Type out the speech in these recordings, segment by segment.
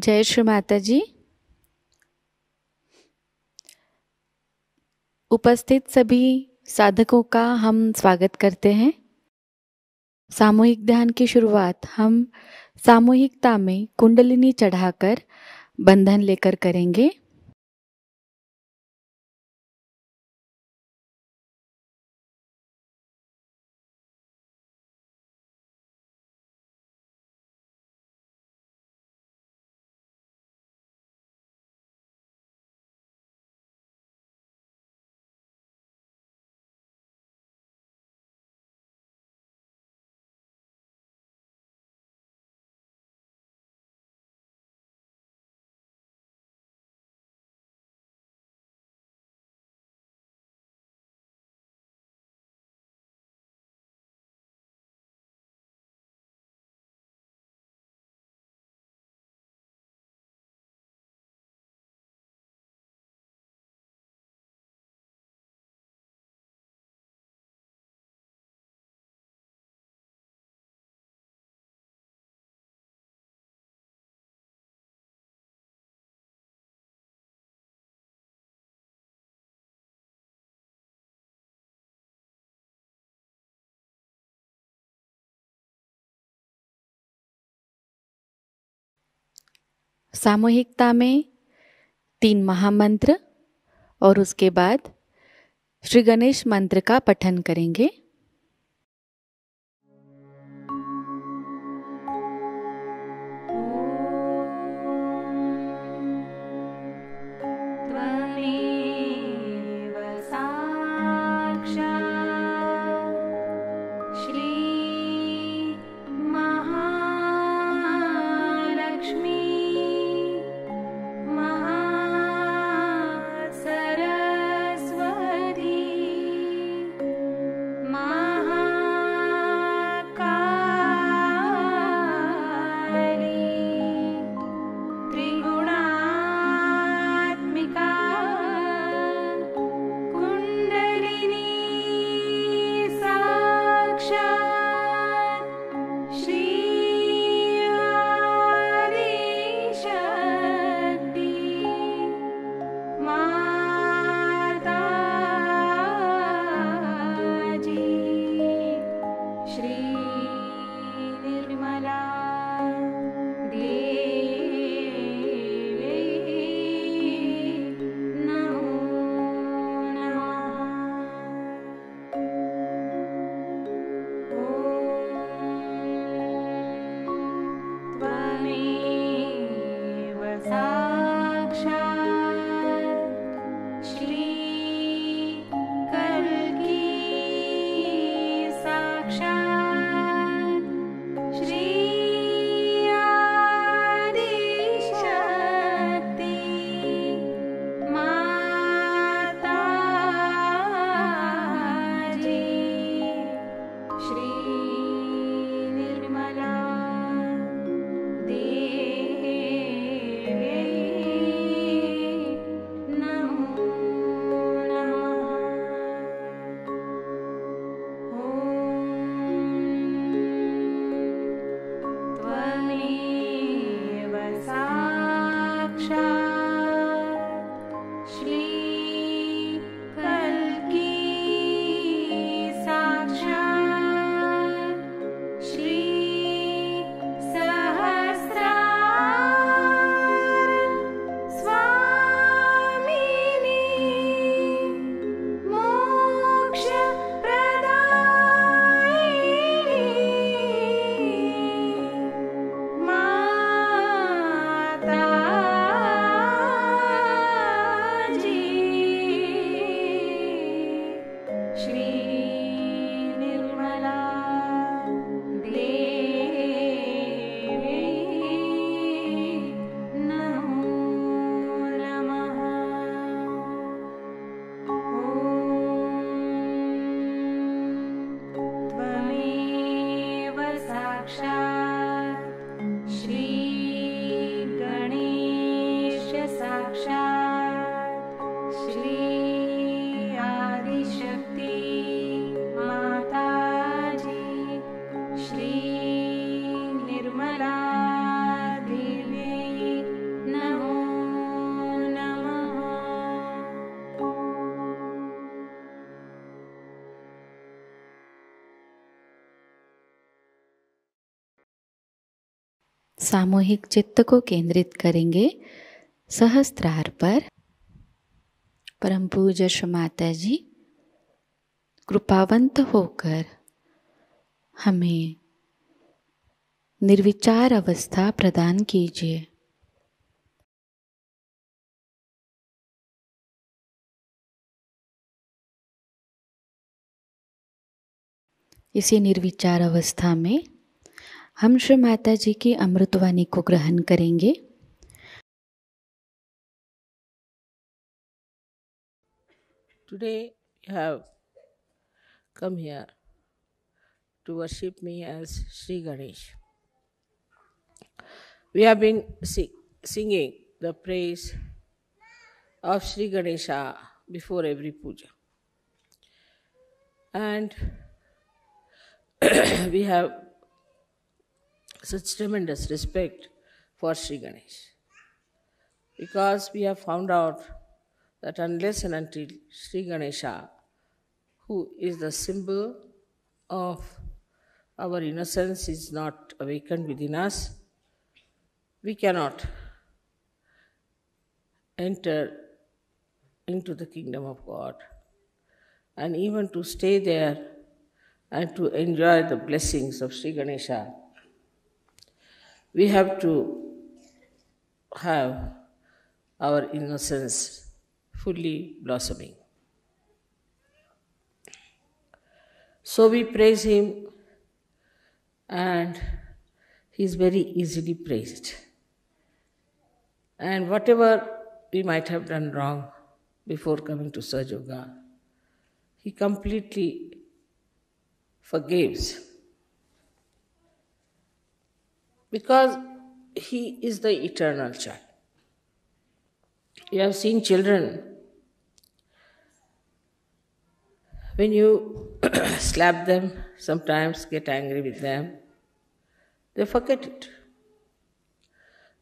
जय श्री माता जी। उपस्थित सभी साधकों का हम स्वागत करते हैं। सामूहिक ध्यान की शुरुआत हम सामूहिकता में कुंडलिनी चढ़ाकर बंधन लेकर करेंगे। सामूहिकता में 3 महामंत्र और उसके बाद श्री गणेश मंत्र का पठन करेंगे। सामूहिक चित्त को केंद्रित करेंगे सहस्त्रार पर। परम पूज्य श्री माता जी कृपावंत होकर हमें निर्विचार अवस्था प्रदान कीजिए। इसी निर्विचार अवस्था में हम श्री माता जी की अमृतवाणी को ग्रहण करेंगे। Today you have come here to worship me as Sri Ganesh. We have been singing the praise of Sri Ganesha before every puja. And we have such tremendous respect for Sri Ganesh, because we have found out that unless and until Sri Ganesha, who is the symbol of our innocence, is not awakened within us, we cannot enter into the kingdom of God. And even to stay there and to enjoy the blessings of Sri Ganesha, we have to have our innocence fully blossoming. So we praise him, and he is very easily praised. And whatever we might have done wrong before coming to Sahaja Yoga, he completely forgives, because he is the eternal child. You have seen children, when you slap them, sometimes get angry with them, they forget it.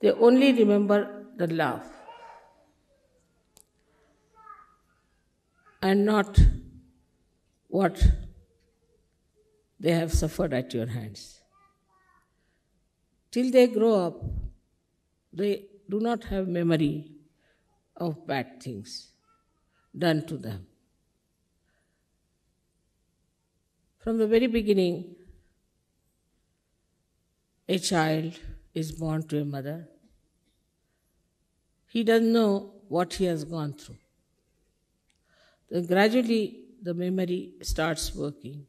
They only remember the love and not what they have suffered at your hands. Till they grow up, they do not have memory of bad things done to them. From the very beginning, a child is born to a mother. He doesn't know what he has gone through. Then gradually the memory starts working,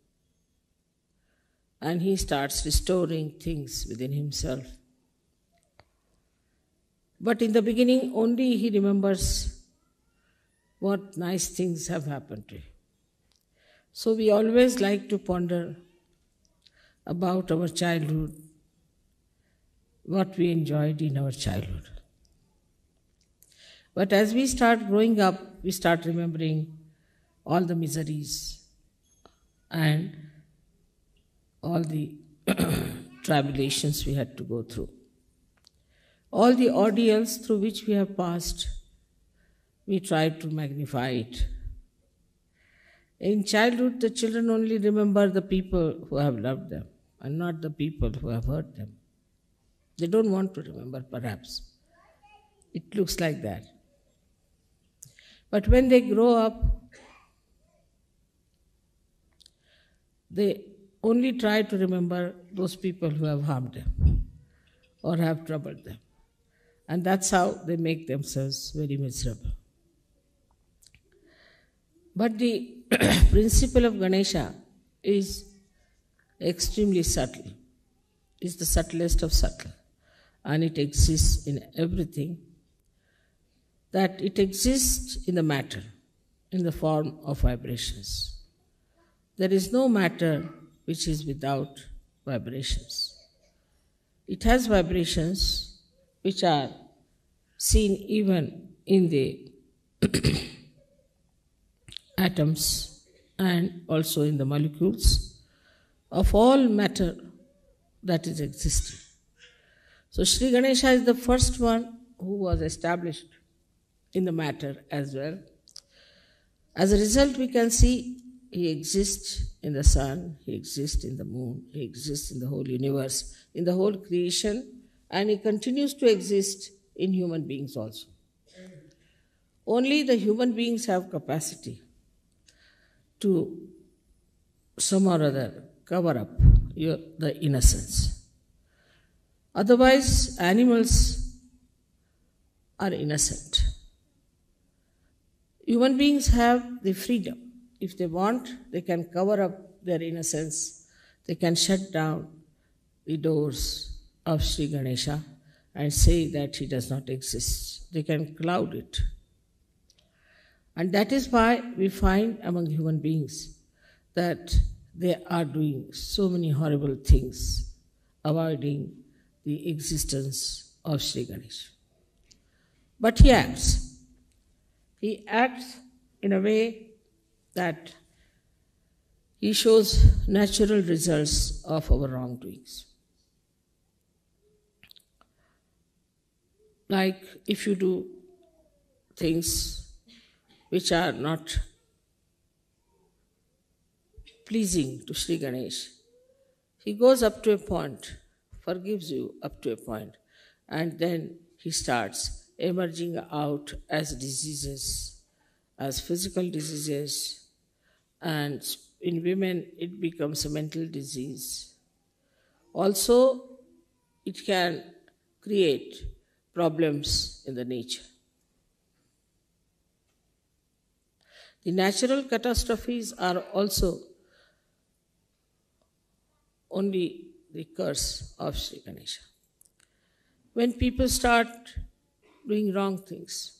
and he starts restoring things within himself. But in the beginning, only he remembers what nice things have happened to him. So we always like to ponder about our childhood, what we enjoyed in our childhood. But as we start growing up, we start remembering all the miseries and all the tribulations we had to go through. All the ordeals through which we have passed, we try to magnify it. In childhood, the children only remember the people who have loved them and not the people who have hurt them. They don't want to remember, perhaps. It looks like that. But when they grow up, they only try to remember those people who have harmed them or have troubled them. And that's how they make themselves very miserable. But the principle of Ganesha is extremely subtle. It's the subtlest of subtle. And it exists in everything. That it exists in the matter, in the form of vibrations. There is no matter which is without vibrations. It has vibrations which are seen even in the atoms and also in the molecules of all matter that is existing. So Sri Ganesha is the first one who was established in the matter as well. As a result, we can see he exists in the sun, he exists in the moon, he exists in the whole universe, in the whole creation, and he continues to exist in human beings also. Only the human beings have capacity to some or other cover up the innocence. Otherwise, animals are innocent. Human beings have the freedom. If they want, they can cover up their innocence. They can shut down the doors of Sri Ganesha and say that he does not exist. They can cloud it. And that is why we find among human beings that they are doing so many horrible things, avoiding the existence of Sri Ganesha. But he acts. He acts in a way that he shows natural results of our wrongdoings. Like if you do things which are not pleasing to Sri Ganesh, he goes up to a point, forgives you up to a point, and then he starts emerging out as diseases, as physical diseases, and in women it becomes a mental disease. Also, it can create problems in the nature. The natural catastrophes are also only the curse of Sri Ganesha. When people start doing wrong things,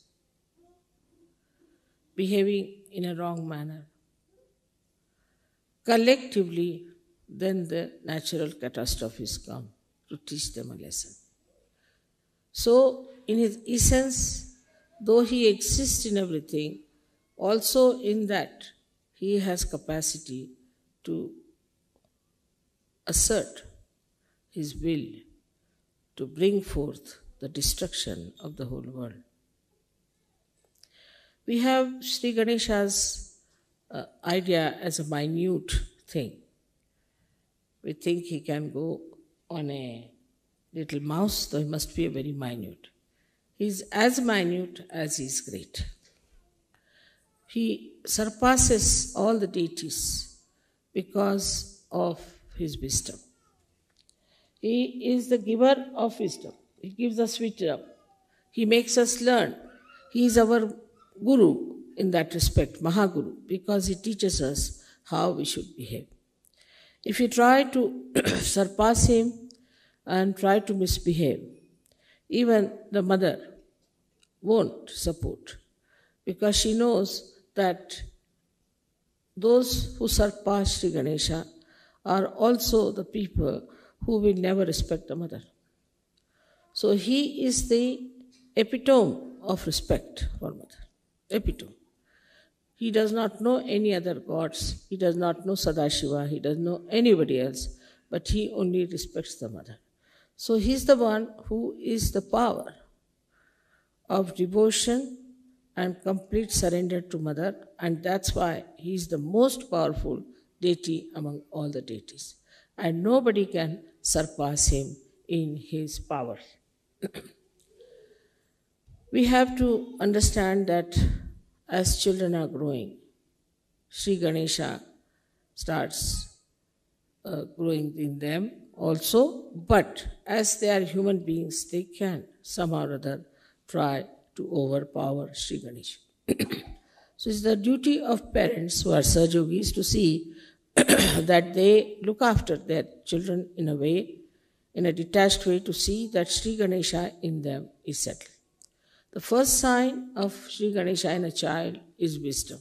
behaving in a wrong manner, collectively, then the natural catastrophes come to teach them a lesson. So, in his essence, though he exists in everything, also in that he has capacity to assert his will to bring forth the destruction of the whole world. We have Sri Ganesha's idea as a minute thing. We think he can go on a little mouse, though he must be a very minute. He is as minute as he is great. He surpasses all the deities because of his wisdom. He is the giver of wisdom. He gives us wisdom. He makes us learn. He is our guru in that respect, Mahaguru, because he teaches us how we should behave. If we try to surpass him and try to misbehave, even the mother won't support, because she knows that those who surpass Sri Ganesha are also the people who will never respect the mother. So he is the epitome of respect for mother. Epitome. He does not know any other gods. He does not know Sadashiva. He doesn't know anybody else. But he only respects the mother. So he is the one who is the power of devotion and complete surrender to mother. And that's why he is the most powerful deity among all the deities. And nobody can surpass him in his power. We have to understand that as children are growing, Sri Ganesha starts growing in them also, but as they are human beings, they can somehow or other try to overpower Sri Ganesha. So it's the duty of parents who are Sahajogis to see that they look after their children in a way, in a detached way, to see that Sri Ganesha in them is settled. The first sign of Sri Ganesha in a child is wisdom.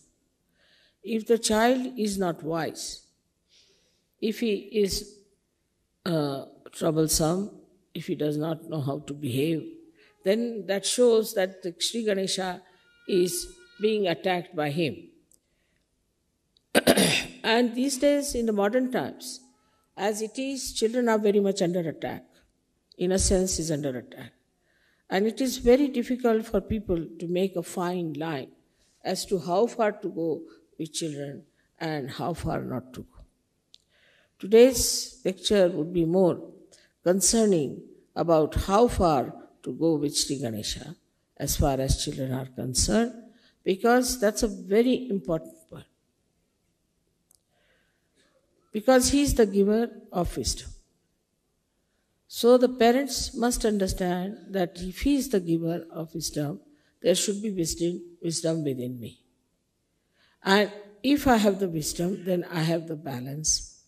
If the child is not wise, if he is troublesome, if he does not know how to behave, then that shows that the Sri Ganesha is being attacked by him. And these days, in the modern times, as it is, children are very much under attack. Innocence is under attack. And it is very difficult for people to make a fine line as to how far to go with children and how far not to go. Today's lecture would be more concerning about how far to go with Sri Ganesha as far as children are concerned, because that's a very important point. Because he is the giver of wisdom. So the parents must understand that if he is the giver of wisdom, there should be wisdom within me. And if I have the wisdom, then I have the balance.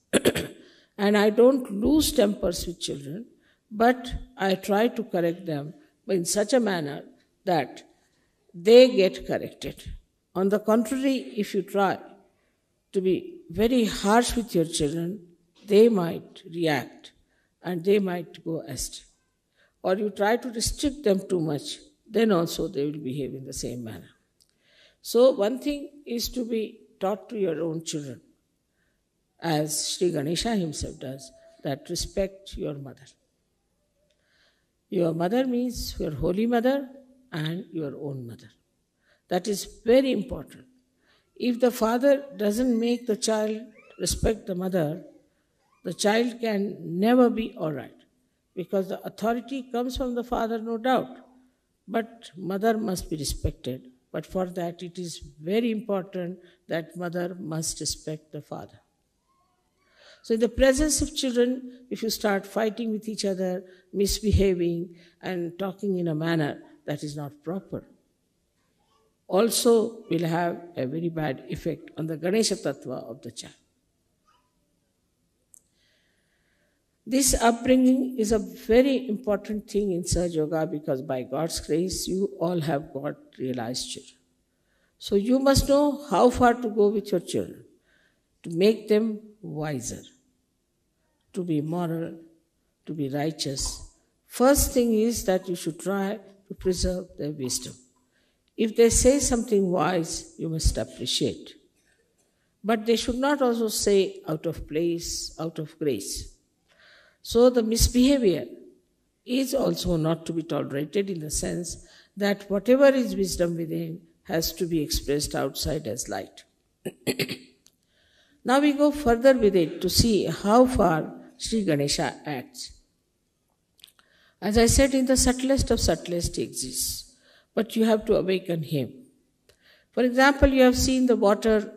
And I don't lose tempers with children, but I try to correct them in such a manner that they get corrected. On the contrary, if you try to be very harsh with your children, they might react and they might go astray. Or you try to restrict them too much, then also they will behave in the same manner. So one thing is to be taught to your own children, as Sri Ganesha himself does, that respect your mother. Your mother means your holy mother and your own mother. That is very important. If the father doesn't make the child respect the mother, the child can never be all right, because the authority comes from the father, no doubt, but mother must be respected. But for that, it is very important that mother must respect the father. So in the presence of children, if you start fighting with each other, misbehaving, and talking in a manner that is not proper, also will have a very bad effect on the Ganesha Tattva of the child. This upbringing is a very important thing in Sahaja Yoga, because by God's grace, you all have got realized children. So you must know how far to go with your children to make them wiser, to be moral, to be righteous. First thing is that you should try to preserve their wisdom. If they say something wise, you must appreciate. But they should not also say out of place, out of grace. So the misbehavior is also not to be tolerated, in the sense that whatever is wisdom within has to be expressed outside as light. Now we go further with it to see how far Sri Ganesha acts. As I said, in the subtlest of subtlest he exists, but you have to awaken him. For example, you have seen the water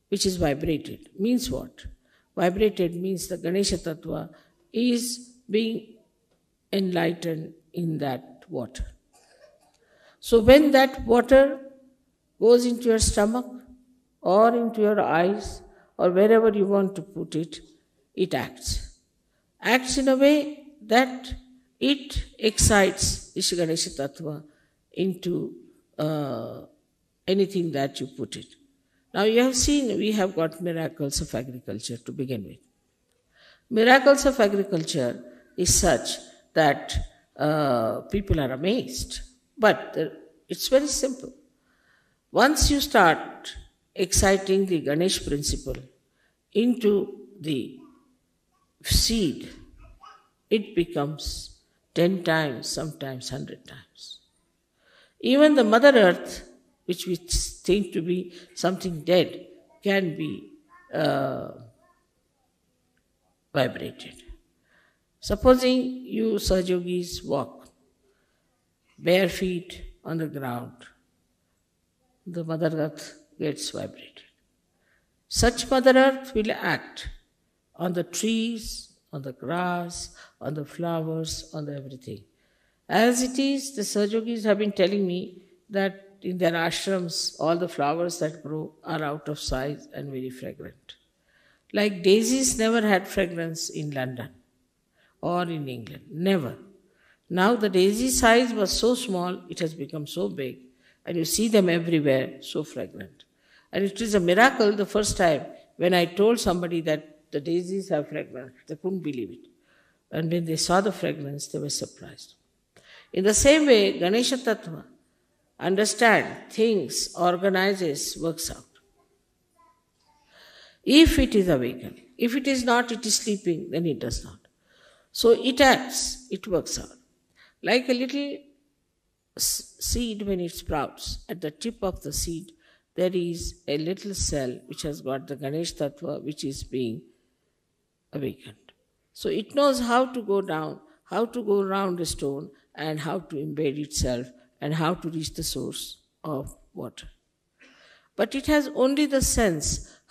which is vibrated. Means what? Vibrated means the Ganesha Tattva is being enlightened in that water. So when that water goes into your stomach or into your eyes or wherever you want to put it, it acts. Acts in a way that it excites Isha Ganesha Tattva into anything that you put it. Now you have seen we have got miracles of agriculture to begin with. Miracles of agriculture is such that people are amazed. But it's very simple. Once you start exciting the Ganesh principle into the seed, it becomes 10 times, sometimes 100 times. Even the Mother Earth, which we think to be something dead, can be vibrated. Supposing you Sahaja-yogis walk bare feet on the ground, the Mother Earth gets vibrated. Such Mother Earth will act on the trees, on the grass, on the flowers, on the everything. As it is, the Sahaja-yogis have been telling me that in their ashrams, all the flowers that grow are out of size and very fragrant. Like daisies never had fragrance in London or in England, never. Now the daisy size was so small, it has become so big, and you see them everywhere, so fragrant. And it is a miracle the first time when I told somebody that the daisies have fragrance, they couldn't believe it. And when they saw the fragrance, they were surprised. In the same way, Ganesha Tattva understand things, organizes, works out. If it is awakened, if it is not, it is sleeping, then it does not. So it acts, it works out. Like a little seed when it sprouts, at the tip of the seed, there is a little cell which has got the Ganesh Tattva which is being awakened. So it knows how to go down, how to go around a stone and how to embed itself and how to reach the source of water. But it has only the sense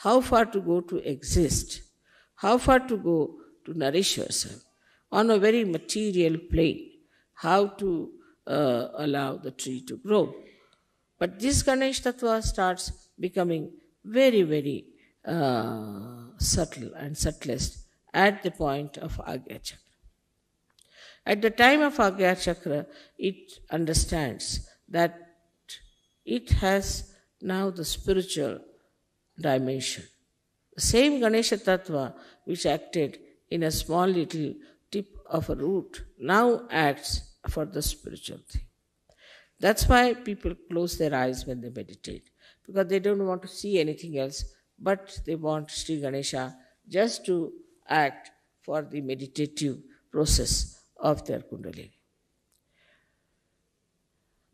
how far to go to exist, how far to go to nourish yourself on a very material plane, how to allow the tree to grow. But this Ganesh Tattva starts becoming very, very subtle and subtlest at the point of Agya Chakra. At the time of Agya Chakra, it understands that it has now the spiritual dimension. The same Ganesha Tattva which acted in a small little tip of a root now acts for the spiritual thing. That's why people close their eyes when they meditate, because they don't want to see anything else, but they want Sri Ganesha just to act for the meditative process of their Kundalini.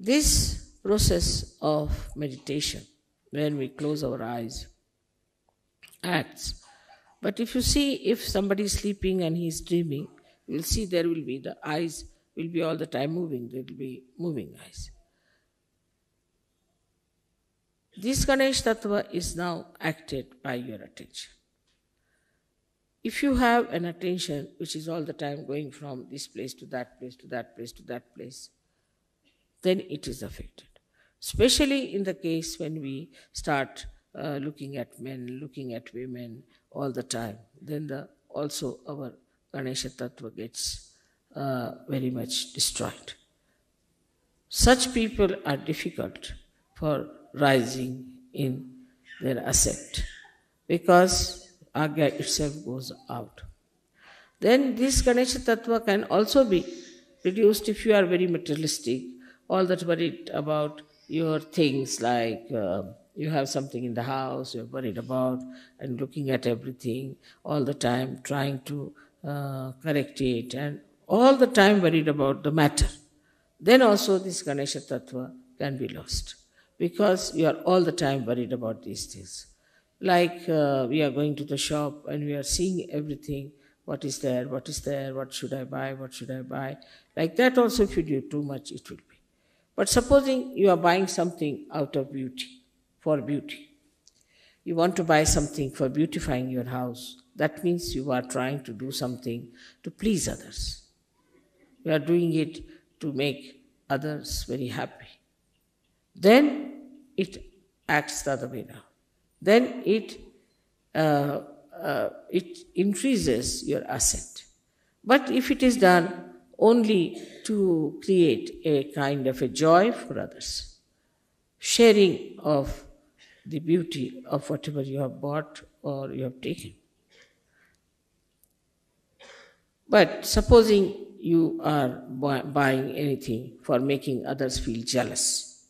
This process of meditation, when we close our eyes, acts. But if you see, if somebody is sleeping and he is dreaming, you will see there will be, the eyes will be all the time moving. There will be moving eyes. This Ganesh Tattva is now acted by your attention. If you have an attention which is all the time going from this place to that place, to that place, to that place, then it is affected. Especially in the case when we start looking at men, looking at women all the time, then also our Ganesha Tattva gets very much destroyed. Such people are difficult for rising in their ascent because Agya itself goes out. Then this Ganesha Tattva can also be reduced if you are very materialistic, all that worried about your things, like you have something in the house, you're worried about and looking at everything all the time, trying to correct it, and all the time worried about the matter. Then also this Ganesha Tattva can be lost because you are all the time worried about these things. Like we are going to the shop and we are seeing everything, what is there, what should I buy, what should I buy. Like that also, if you do too much, it will be. But supposing you are buying something out of beauty, for beauty. You want to buy something for beautifying your house. That means you are trying to do something to please others. You are doing it to make others very happy. Then it acts the other way now. Then it increases your ascent. But if it is done only to create a kind of a joy for others, sharing of the beauty of whatever you have bought or you have taken. But supposing you are buying anything for making others feel jealous,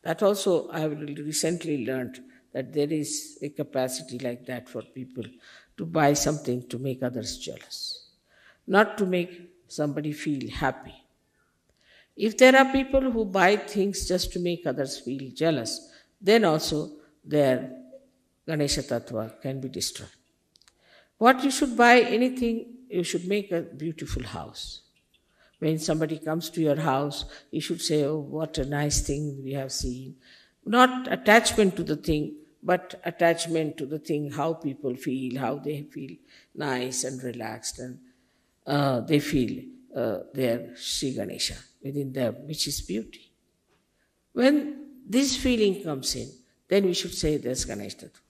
that also I have recently learned that there is a capacity like that for people to buy something to make others jealous, not to make somebody feel happy. If there are people who buy things just to make others feel jealous, then also their Ganesha Tattva can be destroyed. What you should buy anything, you should make a beautiful house. When somebody comes to your house, you should say, oh, what a nice thing we have seen. Not attachment to the thing, but attachment to the thing, how people feel, how they feel nice and relaxed, and they feel their Sri Ganesha within them, which is beauty. When this feeling comes in, then we should say there's Ganesh Tattva.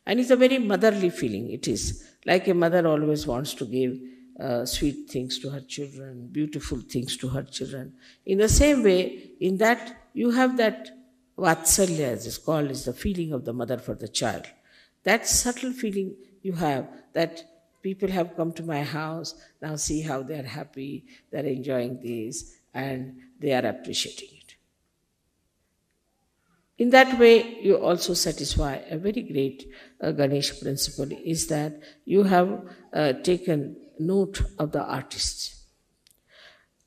And it's a very motherly feeling. It is like a mother always wants to give sweet things to her children, beautiful things to her children. In the same way, in that you have that Vatsalya, as it's called, is the feeling of the mother for the child. That subtle feeling you have, that people have come to my house, now see how they are happy, they are enjoying this, and they are appreciating it. In that way, you also satisfy a very great Ganesh principle, is that you have taken note of the artists.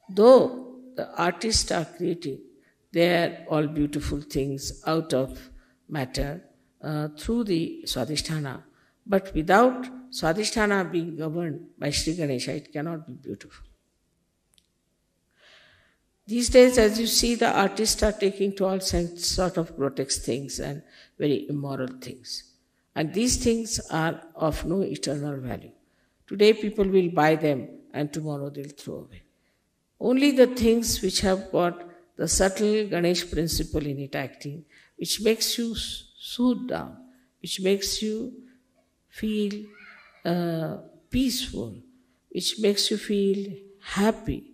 Though the artists are creating, they are all beautiful things out of matter through the Swadhisthana, but without Swadhisthana being governed by Sri Ganesha, it cannot be beautiful. These days, as you see, the artists are taking to all sort of grotesque things and very immoral things. And these things are of no eternal value. Today, people will buy them and tomorrow they'll throw away. Only the things which have got the subtle Ganesh principle in it acting, which makes you soothe down, which makes you feel peaceful, which makes you feel happy,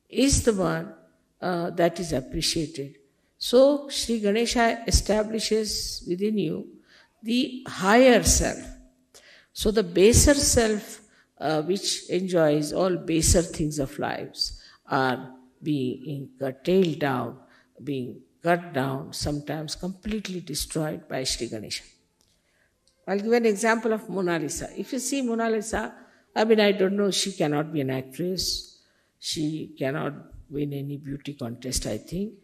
is the one that is appreciated. So, Sri Ganesha establishes within you the higher self. So, the baser self, which enjoys all baser things of lives, are being curtailed down, being cut down, sometimes completely destroyed by Sri Ganesha. I'll give an example of Mona Lisa. If you see Mona Lisa, I don't know, she cannot be an actress. She cannot win any beauty contest, I think.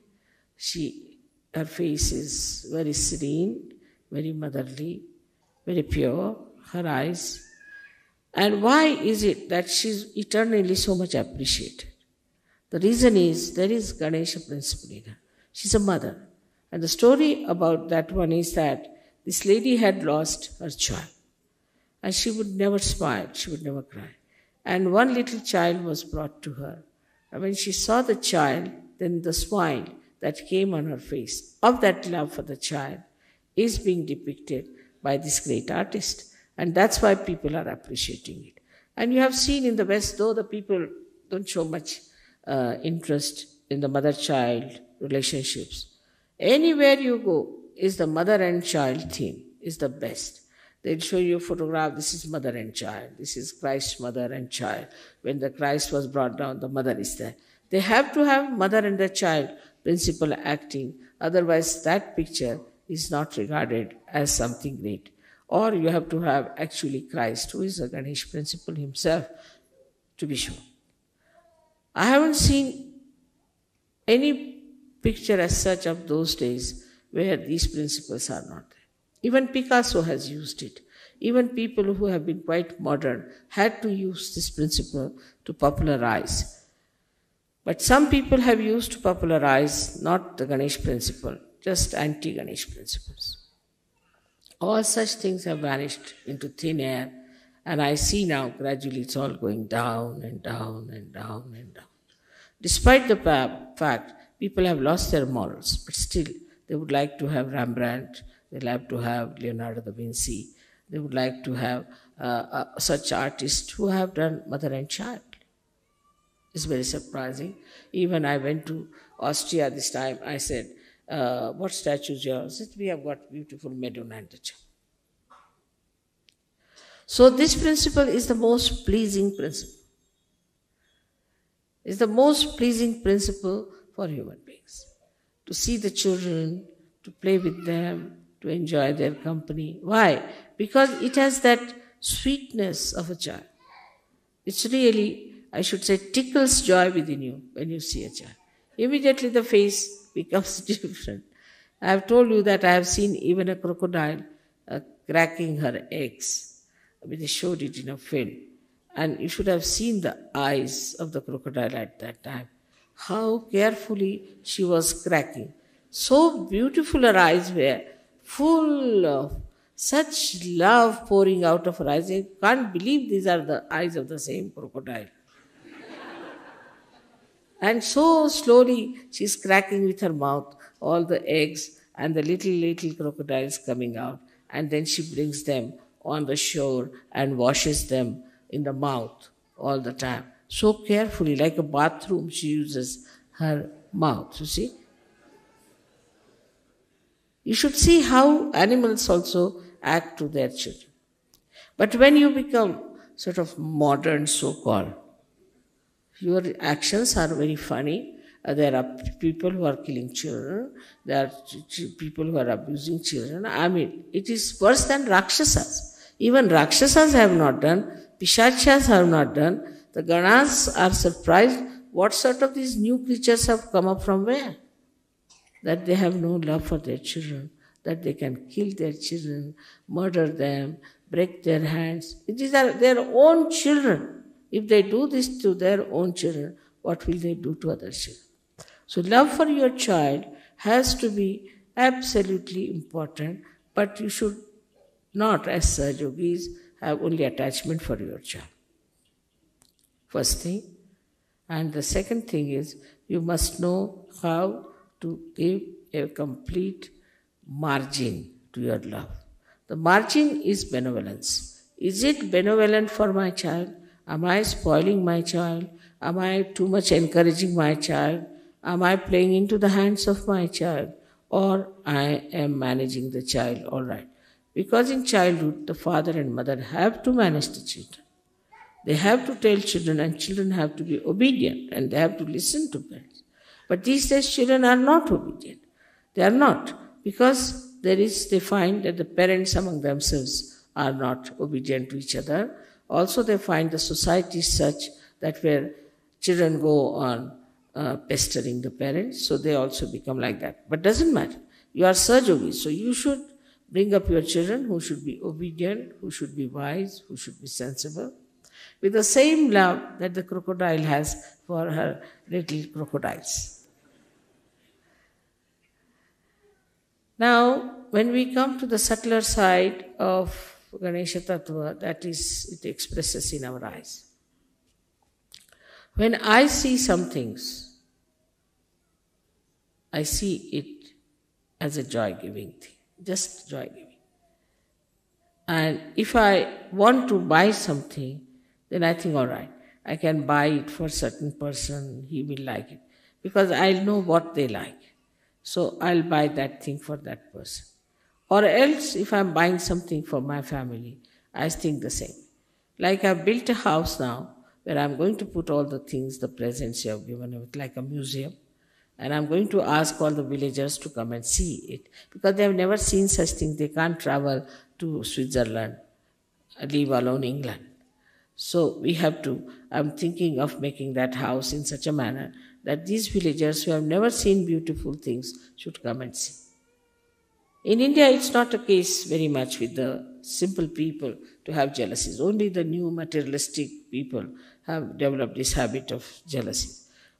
Her face is very serene, very motherly, very pure, her eyes. And why is it that she's eternally so much appreciated? The reason is there is Ganesha principle in her. She's a mother. And the story about that one is that this lady had lost her child. And she would never smile, she would never cry. And one little child was brought to her. And when she saw the child, then the smile that came on her face of that love for the child is being depicted by this great artist. And that's why people are appreciating it. And you have seen in the West, though the people don't show much interest in the mother-child relationships, anywhere you go is the mother and child theme is the best. They'll show you a photograph, this is mother and child, this is Christ's mother and child. When the Christ was brought down, the mother is there. They have to have mother and the child principle acting, otherwise that picture is not regarded as something great. Or you have to have actually Christ, who is the Ganesh principle himself, to be shown. I haven't seen any picture as such of those days where these principles are not there. Even Picasso has used it. Even people who have been quite modern had to use this principle to popularize. But some people have used to popularize not the Ganesh principle, just anti-Ganesh principles. All such things have vanished into thin air, and I see now gradually it's all going down and down and down and down. Despite the fact people have lost their morals, but still they would like to have Rembrandt, they'd like to have Leonardo da Vinci, they would like to have such artists who have done mother and child. It's very surprising. Even I went to Austria this time, I said, what statues you have? I said, we have got beautiful Madonna and the Child. So this principle is the most pleasing principle. It's the most pleasing principle for human beings. To see the children, to play with them, to enjoy their company. Why? Because it has that sweetness of a child. It's really, I should say, tickles joy within you when you see a child. Immediately the face becomes different. I have told you that I have seen even a crocodile cracking her eggs. They showed it in a film. And you should have seen the eyes of the crocodile at that time. How carefully she was cracking. So beautiful her eyes were, full of such love pouring out of her eyes. I can't believe these are the eyes of the same crocodile. And so slowly she's cracking with her mouth all the eggs and the little crocodiles coming out. And then she brings them on the shore and washes them in the mouth all the time. So carefully, like a bathroom, she uses her mouth, you see. You should see how animals also act to their children. But when you become sort of modern, so-called, your actions are very funny. There are people who are killing children. There are people who are abusing children. It is worse than Rakshasas. Even Rakshasas have not done. Pishachas have not done. The Ganas are surprised. What sort of these new creatures have come up from where? That they have no love for their children. That they can kill their children, murder them, break their hands. It is their own children. If they do this to their own children, what will they do to other children? So love for your child has to be absolutely important, but you should not, as Sahaja Yogis, have only attachment for your child. First thing. And the second thing is, you must know how to give a complete margin to your love. The margin is benevolence. Is it benevolent for my child? Am I spoiling my child? Am I too much encouraging my child? Am I playing into the hands of my child? Or I am managing the child all right? Because in childhood, the father and mother have to manage the children. They have to tell children, and children have to be obedient, and they have to listen to parents. But these days, children are not obedient. They are not, because they find that the parents among themselves are not obedient to each other. Also, they find the society such that where children go on pestering the parents, so they also become like that. But doesn't matter. You are Sahaja Yogi, so you should bring up your children who should be obedient, who should be wise, who should be sensible, with the same love that the crocodile has for her little crocodiles. Now, when we come to the subtler side of Ganesha Tattva, that is, it expresses in our eyes. When I see some things, I see it as a joy-giving thing, just joy-giving. And if I want to buy something, then I think, all right, I can buy it for a certain person, he will like it. Because I'll know what they like. So I'll buy that thing for that person. Or else, if I'm buying something for my family, I think the same. Like I've built a house now, where I'm going to put all the things, the presents you have given it, like a museum. And I'm going to ask all the villagers to come and see it. Because they have never seen such things. They can't travel to Switzerland, leave alone England. So we have to, I'm thinking of making that house in such a manner that these villagers who have never seen beautiful things should come and see. In India, it's not a case very much with the simple people to have jealousies. Only the new materialistic people have developed this habit of jealousy.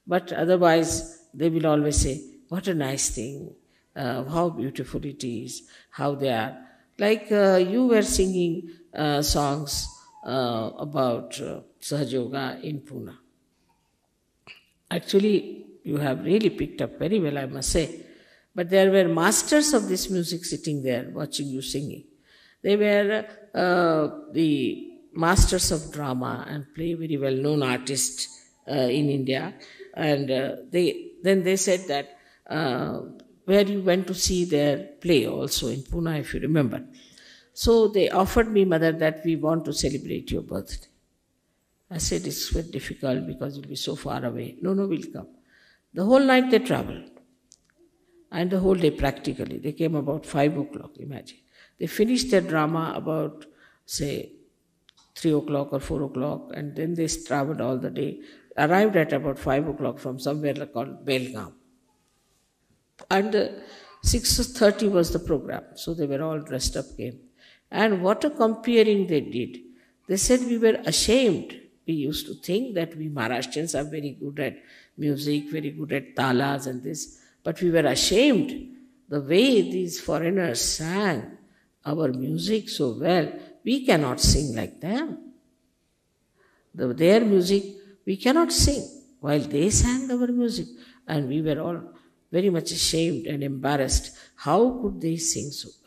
But otherwise, they will always say, what a nice thing, how beautiful it is, how they are. Like you were singing songs about Sahaja Yoga in Pune. Actually, you have really picked up very well, I must say. But there were masters of this music sitting there watching you singing. They were the masters of drama and play very well-known artists in India. And then they said that where you went to see their play also in Pune, if you remember. So they offered me, Mother, that we want to celebrate your birthday. I said, it's very difficult because you'll be so far away. No, we'll come. The whole night they traveled. And the whole day practically. They came about 5 o'clock, imagine. They finished their drama about, say, 3 o'clock or 4 o'clock, and then they traveled all the day. Arrived at about 5 o'clock from somewhere called Belgaum. And 6:30 was the program, so they were all dressed up, came. And what a comparing they did. They said we were ashamed. We used to think that we Maharashtrians are very good at music, very good at talas and this. But we were ashamed the way these foreigners sang our music so well. We cannot sing like them. Their music, we cannot sing while they sang our music. And we were all very much ashamed and embarrassed. How could they sing so well?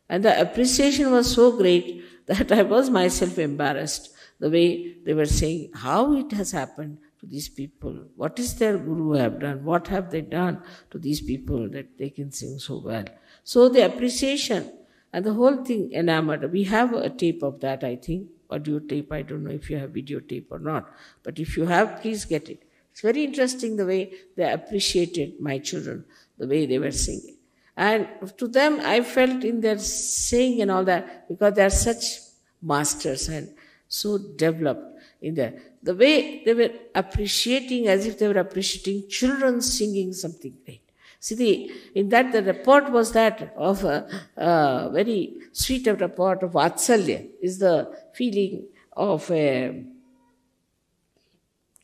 And the appreciation was so great that I was myself embarrassed the way they were saying how it has happened to these people. What is their guru have done? What have they done to these people that they can sing so well? So the appreciation and the whole thing enamored. We have a tape of that, I think. Audio tape, I don't know if you have video tape or not. But if you have, please get it. It's very interesting the way they appreciated my children, the way they were singing. And to them, I felt in their saying and all that, because they are such masters and so developed in the way they were appreciating, as if they were appreciating children singing something great. See, in that the report was that of a very sweet report of Vatsalya, is the feeling of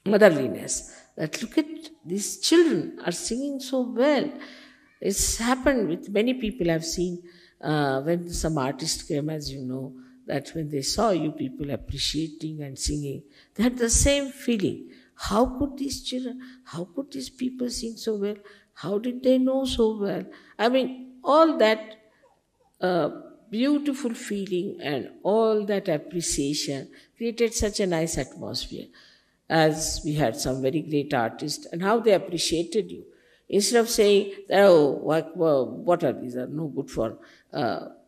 motherliness. that look at these children are singing so well. It's happened with many people I've seen when some artists came, as you know, that when they saw you people appreciating and singing, they had the same feeling. How could these children, how could these people sing so well? How did they know so well? I mean, all that beautiful feeling and all that appreciation created such a nice atmosphere. As we had some very great artists and how they appreciated you. Instead of saying, oh, what are these? Are no good for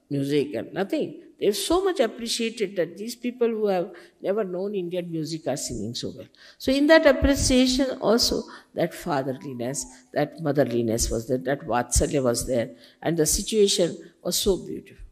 music and nothing. They've so much appreciated that these people who have never known Indian music are singing so well. So in that appreciation also, that fatherliness, that motherliness was there, that Vatsalya was there, and the situation was so beautiful.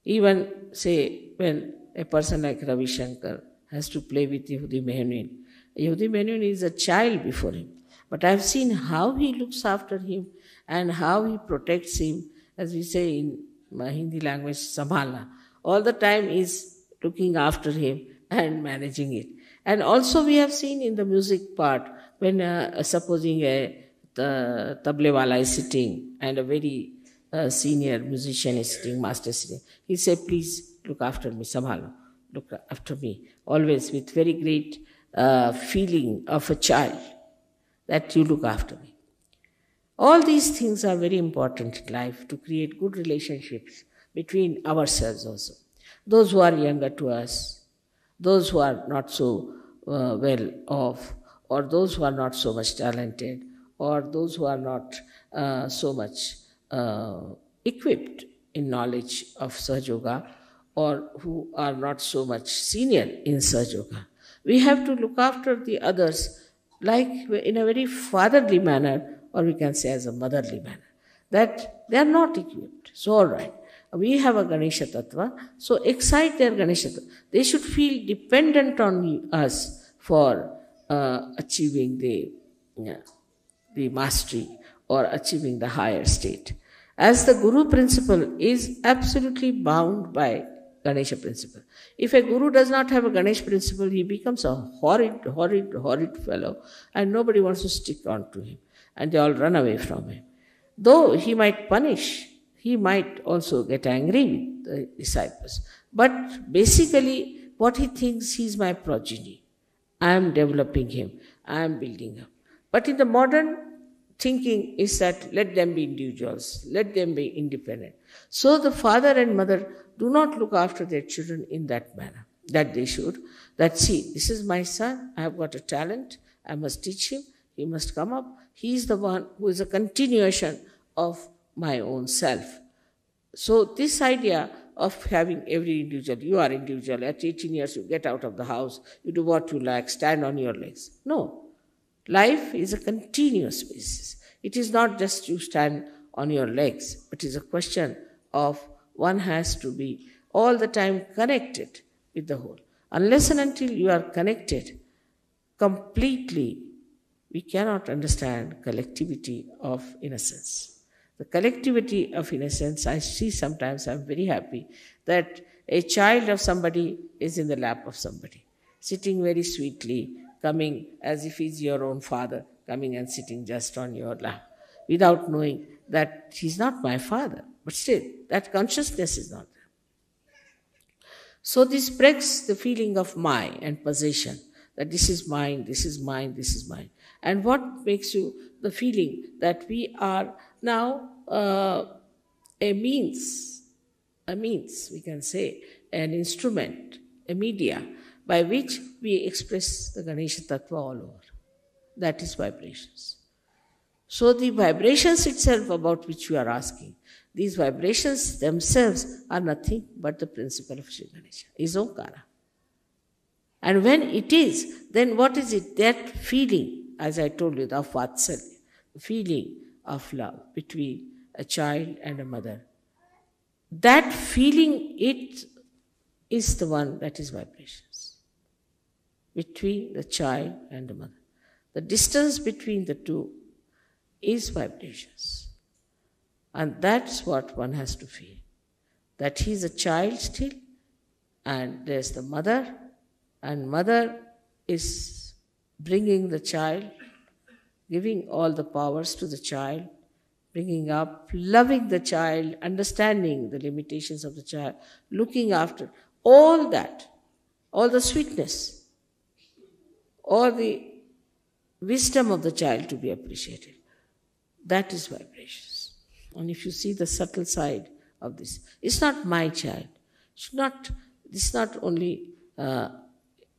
Even, say, when a person like Ravi Shankar has to play with Yehudi Menuhin is a child before him. But I've seen how he looks after him and how he protects him, as we say in Hindi language, Sambhala. All the time is looking after him and managing it. And also we have seen in the music part, when supposing a tablewala is sitting and a very senior musician is sitting, master sitting, he say, please look after me, Sambhalo, look after me. Always with very great feeling of a child that you look after me. All these things are very important in life to create good relationships between ourselves also. Those who are younger to us, those who are not so well off, or those who are not so much talented, or those who are not so much equipped in knowledge of Sahaja Yoga, or who are not so much senior in Sahaja Yoga. We have to look after the others like in a very fatherly manner, or we can say as a motherly manner, that they are not equipped. So all right, we have a Ganesha Tattva, so excite their Ganesha Tattva. They should feel dependent on us for achieving the mastery or achieving the higher state. As the Guru principle is absolutely bound by Ganesha principle. If a Guru does not have a Ganesha principle, he becomes a horrid fellow, and nobody wants to stick on to him, and they all run away from him. Though he might punish, he might also get angry with the disciples. But basically, what he thinks, he is my progeny. I am developing him. I am building him. But in the modern thinking is that let them be individuals, let them be independent. So the father and mother do not look after their children in that manner, that they should. That see, this is my son, I have got a talent, I must teach him, he must come up. He is the one who is a continuation of my own self. So this idea of having every individual, you are individual, at 18 years you get out of the house, you do what you like, stand on your legs. No. Life is a continuous basis. It is not just you stand on your legs, but it is a question of one has to be all the time connected with the whole. Unless and until you are connected completely, we cannot understand collectivity of innocence. The collectivity of innocence, I see sometimes, I'm very happy that a child of somebody is in the lap of somebody, sitting very sweetly, coming as if he's your own father, coming and sitting just on your lap, without knowing that he's not my father. But still, that consciousness is not there. So this breaks the feeling of my and possession, that this is mine, this is mine, this is mine. And what makes you the feeling that we are now a means, we can say, an instrument, a media, by which we express the Ganesha Tattva all over. That is vibrations. So the vibrations itself about which you are asking, these vibrations themselves are nothing but the principle of Sri Ganesha, is Omkara. And when it is, then what is it? That feeling, as I told you, of Vatsalya, the feeling of love between a child and a mother. That feeling, it is the one that is vibrations between the child and the mother. The distance between the two is vibrations. And that's what one has to feel. That he is a child still, and there's the mother, and mother is bringing the child, giving all the powers to the child, bringing up, loving the child, understanding the limitations of the child, looking after all that, all the sweetness, all the wisdom of the child to be appreciated. That is vibrations. And if you see the subtle side of this, it's not my child. It's not only a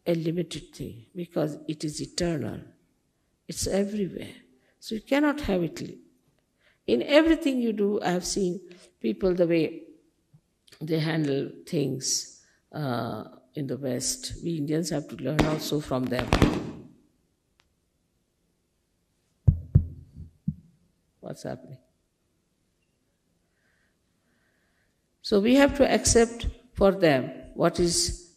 limited thing, because it is eternal. It's everywhere. So you cannot have it. In everything you do, I have seen people, the way they handle things in the West. We Indians have to learn also from them. What's happening? So we have to accept for them what is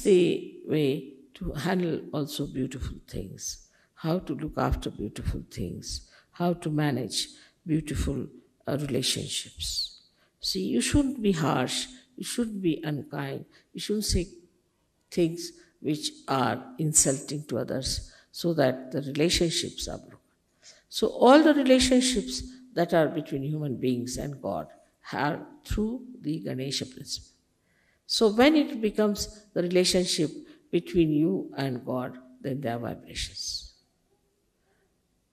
the way to handle also beautiful things, how to look after beautiful things, how to manage beautiful relationships. See, you shouldn't be harsh, you shouldn't be unkind, you shouldn't say things which are insulting to others so that the relationships are broken. So all the relationships that are between human beings and God are through the Ganesha principle. So when it becomes the relationship between you and God, then there are vibrations.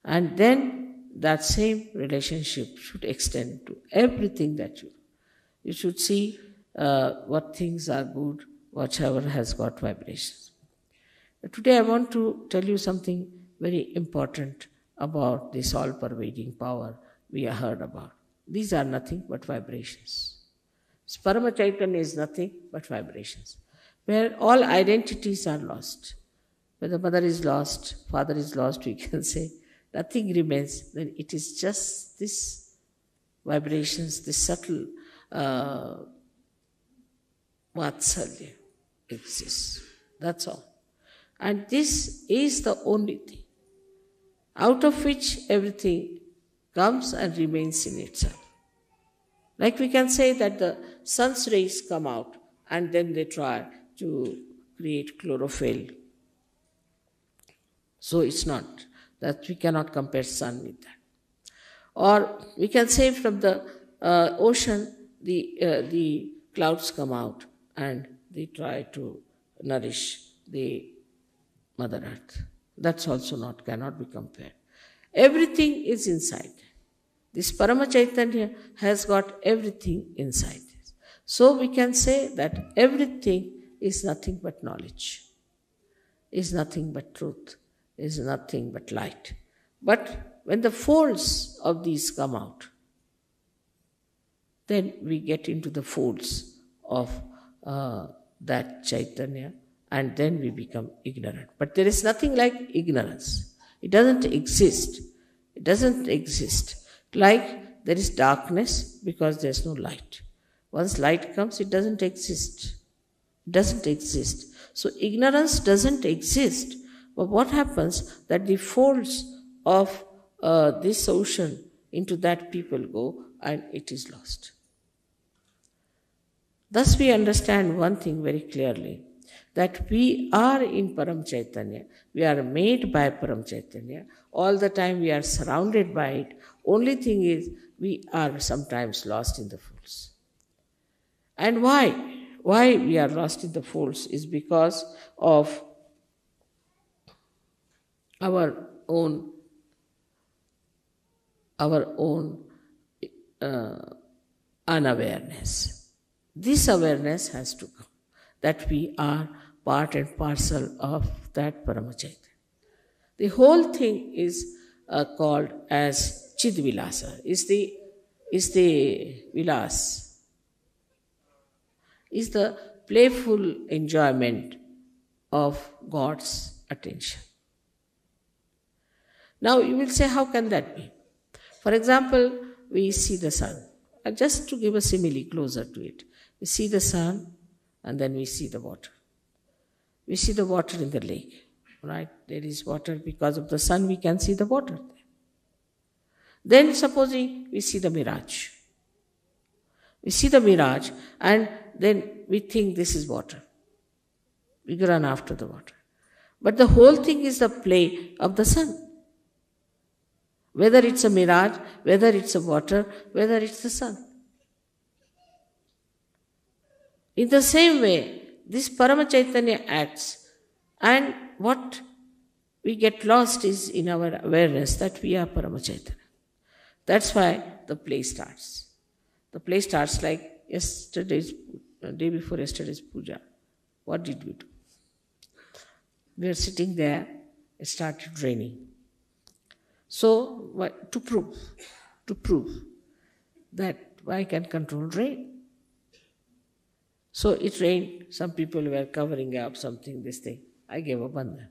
And then that same relationship should extend to everything that you do. You should see what things are good, whatever has got vibrations. But today I want to tell you something very important about this all-pervading power we have heard about. These are nothing but vibrations. Parama Chaitanya is nothing but vibrations, where all identities are lost. When the mother is lost, father is lost, we can say, nothing remains, then it is just this vibrations, this subtle vatsalya exists. That's all. And this is the only thing, out of which everything comes and remains in itself. Like we can say that the sun's rays come out and then they try to create chlorophyll. So it's not that we cannot compare sun with that. Or we can say from the ocean, the clouds come out and they try to nourish the Mother Earth. That's also cannot be compared. Everything is inside. This Parama Chaitanya has got everything inside this. So we can say that everything is nothing but knowledge, is nothing but truth, is nothing but light. But when the folds of these come out, then we get into the folds of that Chaitanya, and then we become ignorant. But there is nothing like ignorance. It doesn't exist. It doesn't exist. Like there is darkness because there's no light. Once light comes, it doesn't exist. It doesn't exist. So ignorance doesn't exist. But what happens that the folds of this ocean, into that people go and it is lost. Thus we understand one thing very clearly, that we are in Param Chaitanya, we are made by Param Chaitanya, all the time we are surrounded by it. Only thing is, we are sometimes lost in the folds. And why? Why we are lost in the folds is because of our own unawareness. This awareness has to come, that we are part and parcel of that Parama Chaitanya. The whole thing is called as Chidvilasa, is the Vilas, is the playful enjoyment of God's attention. Now you will say, how can that be? For example, we see the sun. And just to give a simile closer to it, we see the sun and then we see the water. We see the water in the lake, right? There is water because of the sun, we can see the water there. Then supposing we see the mirage. We see the mirage and then we think this is water. We run after the water. But the whole thing is the play of the sun. Whether it's a mirage, whether it's a water, whether it's the sun. In the same way, this Parama Chaitanya acts, and what we get lost is in our awareness that we are Parama Chaitanya. That's why the play starts. The play starts like day before yesterday's puja. What did we do? We are sitting there, it started raining. So, to prove that I can control rain. So it rained, some people were covering up something, this thing. I gave a bandhan.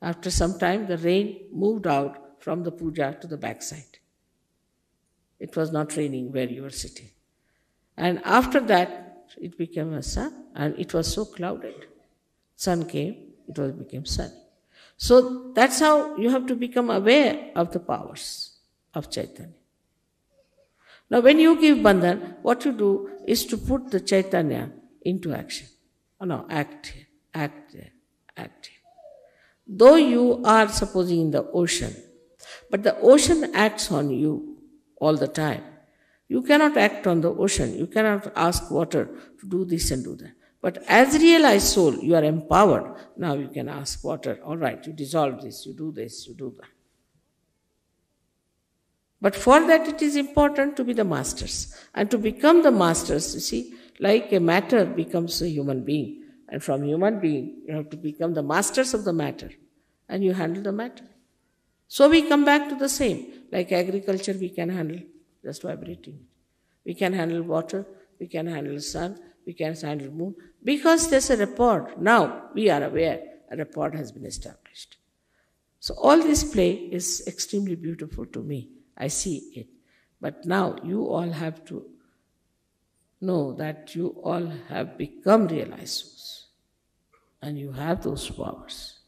After some time, the rain moved out from the puja to the backside. It was not raining where you were sitting. And after that, it became a sun, and it was so clouded. Sun came, it became sunny. So that's how you have to become aware of the powers of Chaitanya. Now when you give bandhan, what you do is to put the Chaitanya into action. Act here, act there, act here. Though you are supposing in the ocean, but the ocean acts on you all the time. You cannot act on the ocean. You cannot ask water to do this and do that. But as realized soul, you are empowered. Now you can ask water, all right, you dissolve this, you do that. But for that it is important to be the masters. And to become the masters, you see, like a matter becomes a human being. And from human being, you have to become the masters of the matter. And you handle the matter. So we come back to the same. Like agriculture, we can handle just vibrating. We can handle water, we can handle sun, we can handle moon. Because there's a rapport. Now we are aware a rapport has been established. So all this play is extremely beautiful to me. I see it. But now you all have to know that you all have become realized souls. And you have those powers.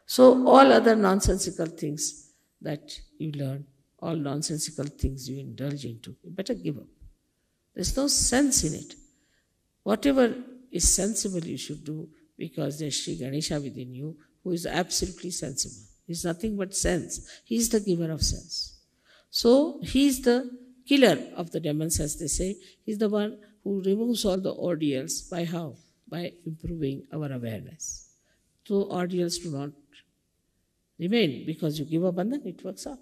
So all other nonsensical things that you learn, all nonsensical things you indulge into, you better give up. There's no sense in it. Whatever is sensible you should do, because there's Sri Ganesha within you who is absolutely sensible. He's nothing but sense. He's the giver of sense. So he's the killer of the demons, as they say. He's the one who removes all the ordeals. By how? By improving our awareness. So ordeals do not remain because you give abundance, it works out.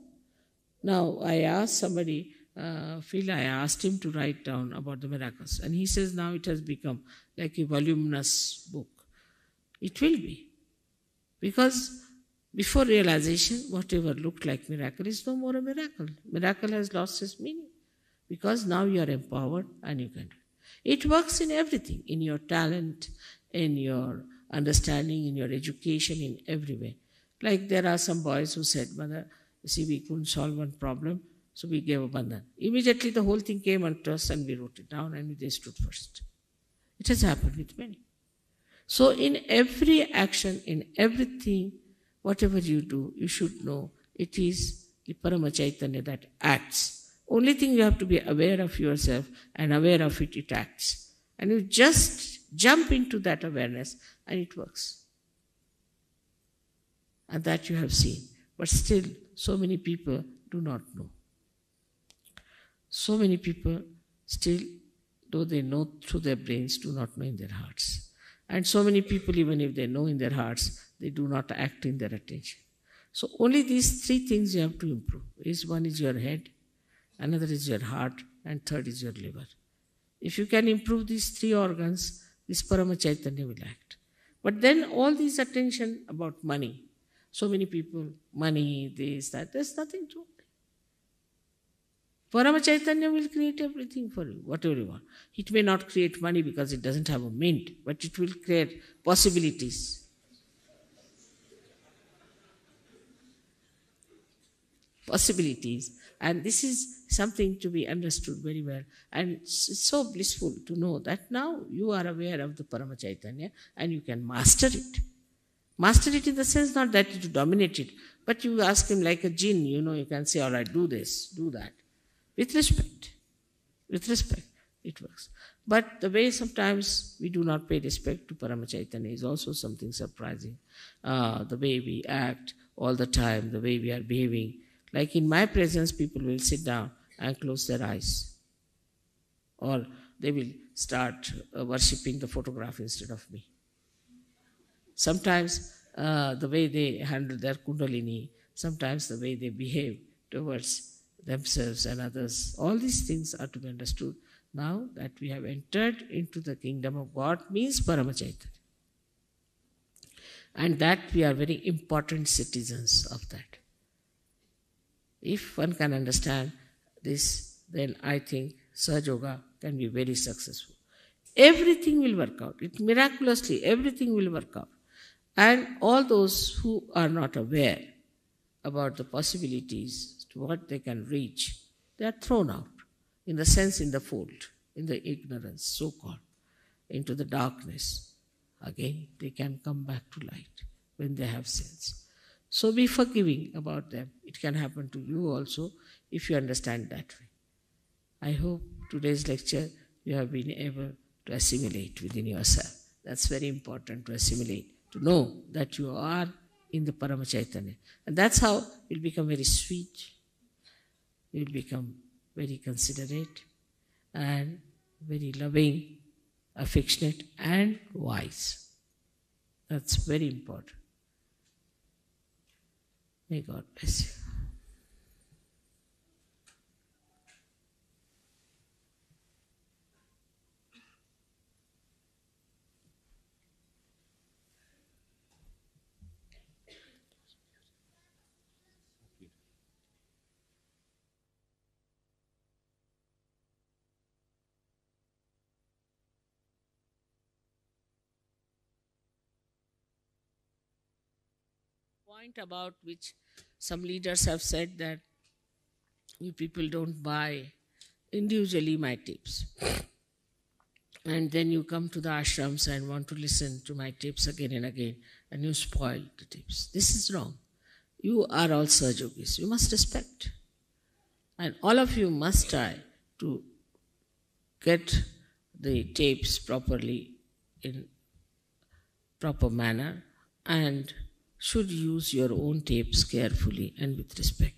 Now I asked somebody, Phil, I asked him to write down about the miracles. And he says now it has become like a voluminous book. It will be. Because before realization, whatever looked like miracle is no more a miracle. Miracle has lost its meaning. Because now you are empowered and you can do it. It works in everything, in your talent, in your understanding, in your education, in every way. Like there are some boys who said, Mother, you see, we couldn't solve one problem, so we gave a bandhan. Immediately the whole thing came unto us and we wrote it down and they stood first. It has happened with many. So in every action, in everything, whatever you do, you should know it is the Parama Chaitanya that acts. Only thing you have to be aware of yourself, and aware of it, it acts. And you just jump into that awareness and it works. And that you have seen. But still, so many people do not know. So many people still, though they know through their brains, do not know in their hearts. And so many people, even if they know in their hearts, they do not act in their attention. So only these three things you have to improve. One is your head, another is your heart, and third is your liver. If you can improve these three organs, this Parama Chaitanya will act. But then all this attention about money, so many people, money, this, that, there's nothing to it. Parama Chaitanya will create everything for you, whatever you want. It may not create money because it doesn't have a mint, but it will create possibilities. Possibilities. And this is something to be understood very well. And it's so blissful to know that now you are aware of the Parama Chaitanya and you can master it. Master it in the sense not that you dominate it, but you ask him like a jinn, you can say, all right, do this, do that. With respect. With respect. it works. But the way sometimes we do not pay respect to Paramachaitanya is also something surprising. The way we act all the time, the way we are behaving. Like in my presence, people will sit down and close their eyes. Or they will start worshipping the photograph instead of me. Sometimes the way they handle their kundalini, sometimes the way they behave towards themselves and others, all these things are to be understood. Now that we have entered into the kingdom of God means Paramachaitanya. And that we are very important citizens of that. If one can understand this, then I think Sahaja Yoga can be very successful. Everything will work out. Miraculously, everything will work out. And all those who are not aware about the possibilities to what they can reach, they are thrown out, in the sense in the fold, in the ignorance, so-called, into the darkness. Again, they can come back to light when they have sense. So be forgiving about them. It can happen to you also if you understand that way. I hope today's lecture you have been able to assimilate within yourself. That's very important, to assimilate, to know that you are in the Paramachaitanya. And that's how you'll become very sweet, you'll become very considerate and very loving, affectionate and wise. That's very important. May God bless you. Point about which some leaders have said that you people don't buy individually my tapes. And then you come to the ashrams and want to listen to my tapes again and again, and you spoil the tapes. This is wrong. You are all Sahaja Yogis. You must respect. And all of you must try to get the tapes properly in proper manner and should use your own tapes carefully and with respect.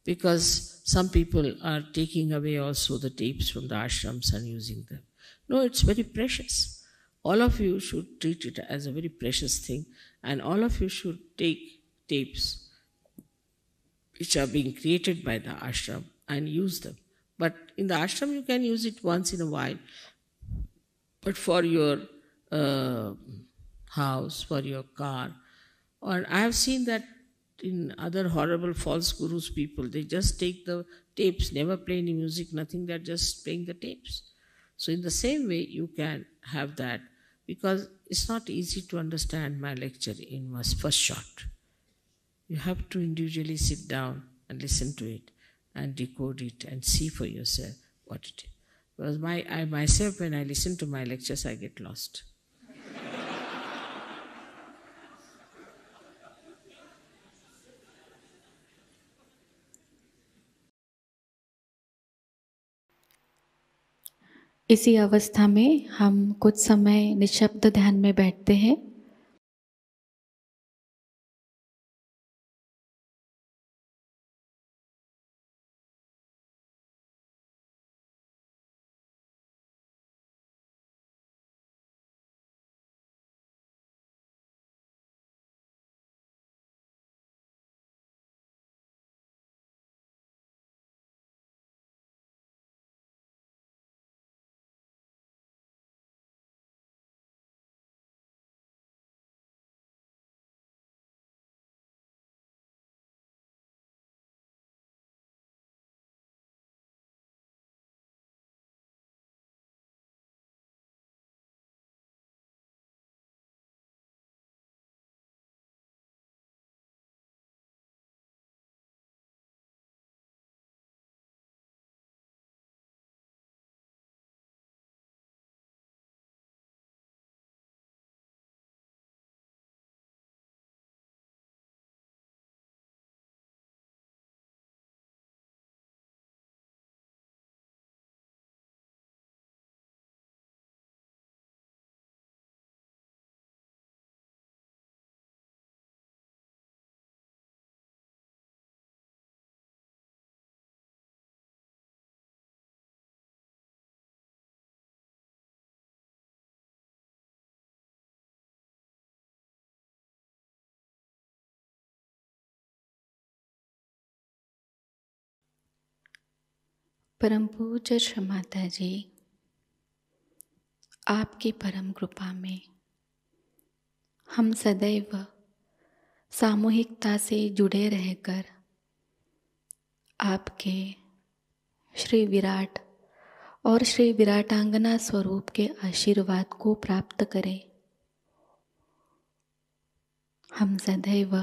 Because some people are taking away also the tapes from the ashrams and using them. No, it's very precious. All of you should treat it as a very precious thing, and all of you should take tapes which are being created by the ashram and use them. But in the ashram you can use it once in a while. But for your house, for your car, or I have seen that in other horrible false gurus people, they just take the tapes, never play any music, nothing, they're just playing the tapes. So in the same way, you can have that, because it's not easy to understand my lecture in my first shot. You have to individually sit down and listen to it and decode it and see for yourself what it is. Because I myself, when I listen to my lectures, I get lost. इसी अवस्था में हम कुछ समय निशब्द ध्यान में बैठते हैं। परम पूज्य श्री माता जी, आपकी परम कृपा में हम सदैव सामूहिकता से जुड़े रहकर आपके श्री विराट और श्री विराटांगना स्वरूप के आशीर्वाद को प्राप्त करें। हम सदैव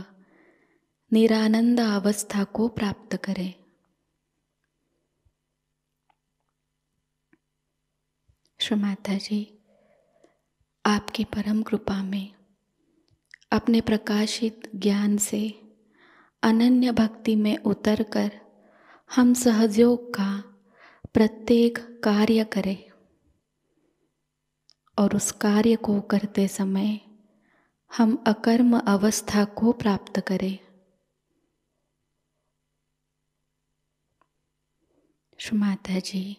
निरानंद अवस्था को प्राप्त करें। श्री माता जी, आपकी परम कृपा में अपने प्रकाशित ज्ञान से अनन्य भक्ति में उतरकर हम सहयोग का प्रत्येक कार्य करें और उस कार्य को करते समय हम अकर्म अवस्था को प्राप्त करें। श्री माता जी,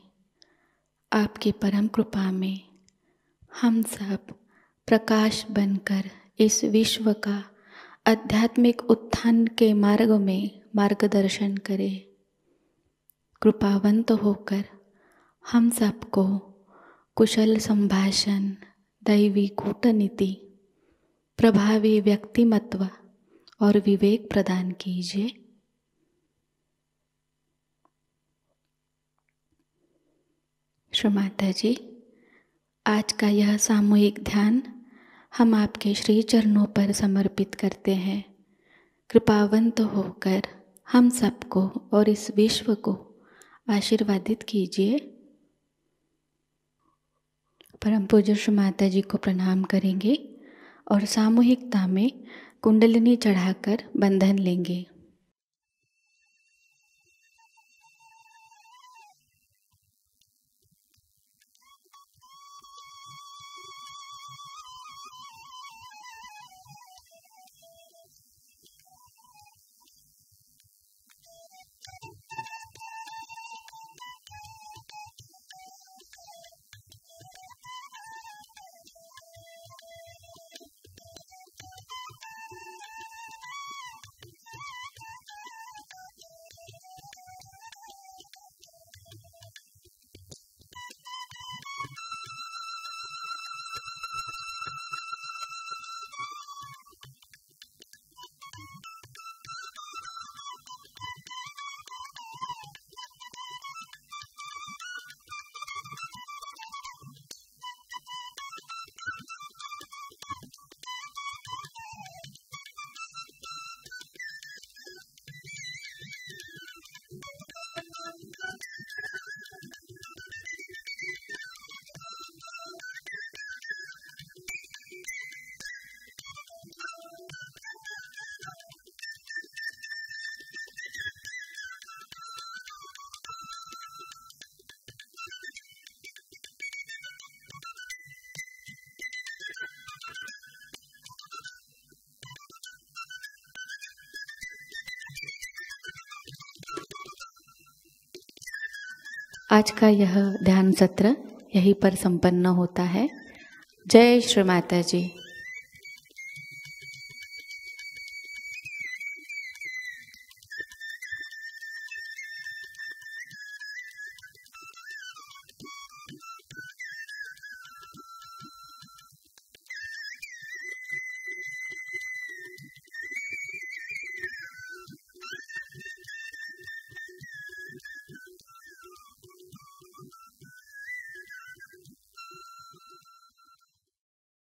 आपकी परम कृपा में हम सब प्रकाश बनकर इस विश्व का आध्यात्मिक उत्थान के मार्ग में मार्गदर्शन करें। कृपावंत होकर हम सबको कुशल संभाषण, दैवी कूटनीति, प्रभावी व्यक्तिमत्व और विवेक प्रदान कीजिए। श्री माता जी, आज का यह सामूहिक ध्यान हम आपके श्री चरणों पर समर्पित करते हैं। कृपावंत होकर हम सबको और इस विश्व को आशीर्वादित कीजिए। परम पूज्य श्री माता जी को प्रणाम करेंगे और सामूहिकता में कुंडलिनी चढ़ाकर बंधन लेंगे। आज का यह ध्यान सत्र यहीं पर संपन्न होता है। जय श्री माता जी।